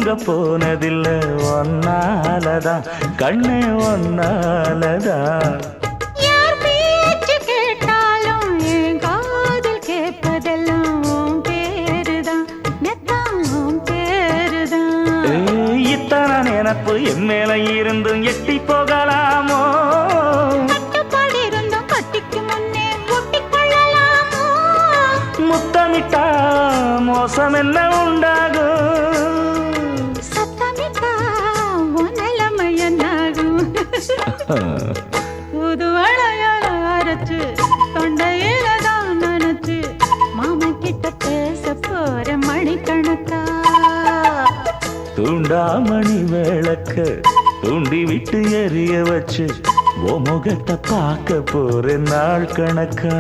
தூங்க போனதில்ல ஒன்னாலதான் கண்ணே ஒன்னாலதான். யார் பேச்சு கேட்டாலும் என் காதில் கேட்பதெல்லாம் உன் பேருதான் நெத்தான் உன் பேருதான். இத்தனை நினப்பு என் மேல இருந்தும் எட்டி போகலாமோ? கட்டுப்பாடு இருந்தும் கட்டிக்கு முன்னே ஒட்டிக்கொள்ளலாமோ? முத்தமிட்டா மோசம் என்ன உண்டாகும்? சத்தமிட்டா உன் நிலைமை என்னாகும்? புது அழையால அரைச்சு தொண்டையில தான் நினைச்சு மாமன் கிட்ட பேச போற மணிக்கணக்கா. தூண்டாமணி விளக்க தூண்டி விட்டு எரிய வச்சு ஓ முகத்தை பார்க்க போற நாள் கணக்கா.